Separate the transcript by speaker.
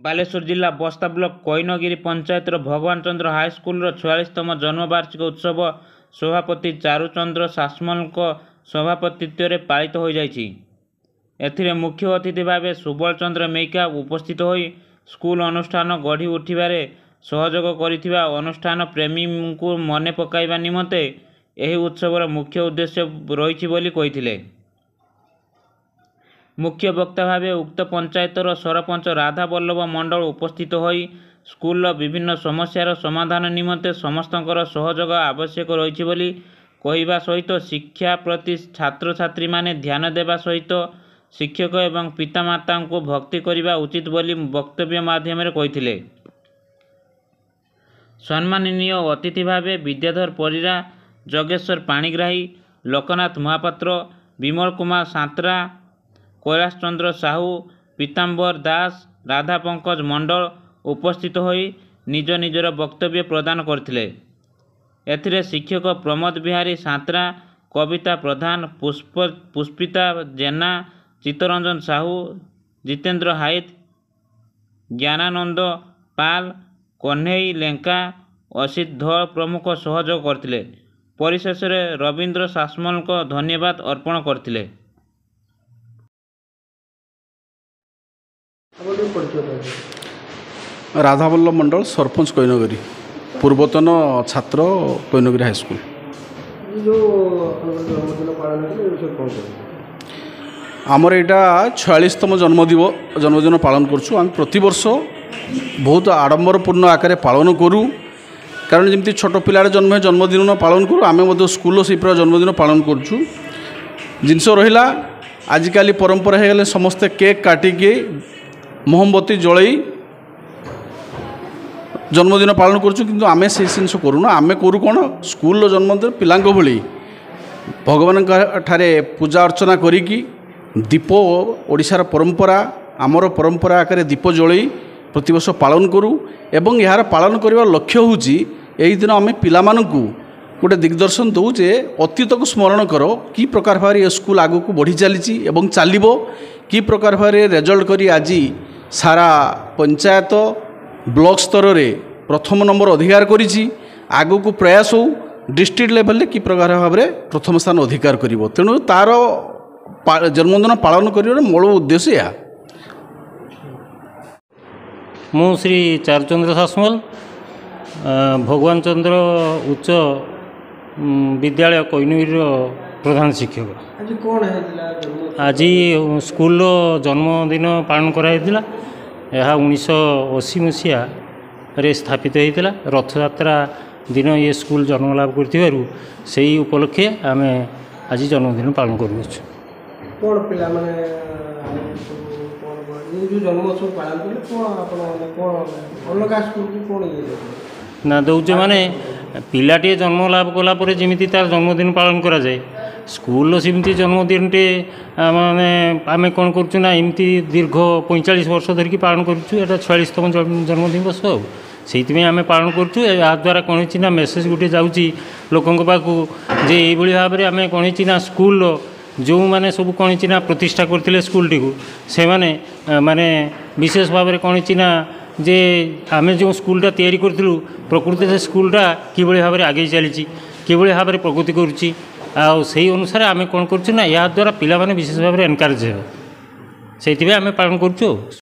Speaker 1: ବାଲେଶ୍ୱର ଜିଲ୍ଲା ବସ୍ତା ବ୍ଲକ କଇନଗିରି ପଞ୍ଚାୟତର ଭଗବାନ ଚନ୍ଦ୍ର ହାଇସ୍କୁଲର 44ତମ ଜନ୍ମବାର୍ଷିକ ଉତ୍ସବ ସଭାପତି ଚାରୁଚନ୍ଦ୍ର ସାସମଲଙ୍କ ସଭାପତିତ୍ୱରେ ପାଳିତ ହୋଇଯାଇଛି। ଏଥିରେ ମୁଖ୍ୟ ଅତିଥି ଭାବେ ସୁବଳ ଚନ୍ଦ୍ର ମେଇକା ଉପସ୍ଥିତ ହୋଇ ସ୍କୁଲ ଅନୁଷ୍ଠାନ ଗଢ଼ି ଉଠିବାରେ ସହଯୋଗ କରିଥିବା ଅନୁଷ୍ଠାନ ପ୍ରେମୀଙ୍କୁ ମନେ ପକାଇବା ନିମନ୍ତେ ଏହି ଉତ୍ସବର ମୁଖ୍ୟ ଉଦ୍ଦେଶ୍ୟ ରହିଛି ବୋଲି କହିଥିଲେ। मुख्य वक्ता भावे उक्त पंचायतर सरपंच राधा बल्लभ मंडल उपस्थित होई स्कूल विभिन्न समस्यार समाधान निमंते समस्तंकर सहयोग आवश्यक रही बोली कहवा सहित शिक्षा प्रति छात्र छात्री माने ध्यान देवा सहित शिक्षक एवं पितामाता को भक्ति करने उचित बोली वक्तव्य माध्यम कही। सम्माननीय अतिथि भावे विद्याधर परिरा, जगेश्वर पाणिग्राही, लोकनाथ महापात्र, विमल कुमार सांतरा, कैलाश चंद्र साहू, पीताम्बर दास, राधा पंकज मंडल उपस्थित होई निज निजर वक्तव्य प्रदान करथिले। एथिरे शिक्षक प्रमोद बिहारी सांतरा, कविता प्रधान, पुष्पिता जेना, चित्तरंजन साहू, जितेंद्र हाइद, ज्ञानानंद पाल, कन्हई लेंका, असित धल प्रमुख सहयोग करथिले। परिशेष रवींद्र सासमल को धन्यवाद अर्पण करथिले।
Speaker 2: राधा बल्लभ मंडल सरपंच कईनगिरी, पूर्वतन छात्र कईनगिरी हाईस्कूल। आमर यहाँ 46तम जन्मदिन पालन करछु। आम प्रतिवर्ष बहुत आडंबरपूर्ण आकार पालन करूँ, कारण जमी छोट पिलार जन्मदिन पालन करूँ आम स्कूल से पूरा जन्मदिन पालन करछु। जिनस रहा आजिकल परंपरा हो गले समस्ते केक काटिके मोहम्बती जलई जन्मदिन पालन करछु, किंतु आमे से जिनस करूँ आमे करूँ कौन स्कूल जन्मदिन पिलांक भली भगवान ठारे पूजा अर्चना करिकी दीप ओडिशार परंपरा आमर परंपरा आकार दीप जलई प्रतिवर्ष पालन करूँ। एवं यार पालन करने लक्ष्य होची यही दिन आम पिलामानंकु गोटे दिग्दर्शन दौ जे अतीत को स्मरण कर कि प्रकार भाव ये स्कूल आगु को बढ़ी चली एवं चलो कि प्रकार भाव रेजल्ट करी आज सारा पंचायत ब्लॉक स्तर रे प्रथम नंबर अधिकार करिछि। आगु को प्रयास हो डिस्ट्रिक्ट लेवल कि प्रकार भाव प्रथम स्थान अधिकार करिवो। तेणु तार जन्मदिन पालन कर मूल उद्देश्य या
Speaker 3: मु श्री चारुचंद्र सासमल भगवान चंद्र उच्च विद्यालय कईनगिरी प्रधान शिक्षक। आज स्कूल जन्मदिन पालन कराइला। यह 1980 मसीहा रे स्थापित होता। रथयात्रा दिन ये स्कूल जन्म लाभ कर सही उपलक्षे आम आज जन्मदिन पालन करूँ। ना दौचे माने पिलाटे जन्म लाभ कलापर जमी तार जन्मदिन पालन करा जाए स्कूल सेमती जन्मदिन टे माने आम कौन करूँ एमती दीर्घ 45 वर्ष धरिकी पालन करूँ। 46तम जन्मदिन वर्ष से आम पालन करूँ। याद्वारा कौन होना मेसेज गोटे जाऊँगी लोकों पाखु जे ये भाव में आम कौन होना स्कूल जो मैंने सब कौन होना प्रतिष्ठा करते स्कूल टी से माने विशेष भाव में कौन होना जे आम जो स्कूलटा तैयारी करूँ प्रकृति से स्कूलटा कि भाव में आगे चली कि भाव में प्रगति करुच्ची से अनुसार आम कौन करूँ ना या द्वारा पिला विशेष भाव में एनकरेज हे से आम पालन करूँ।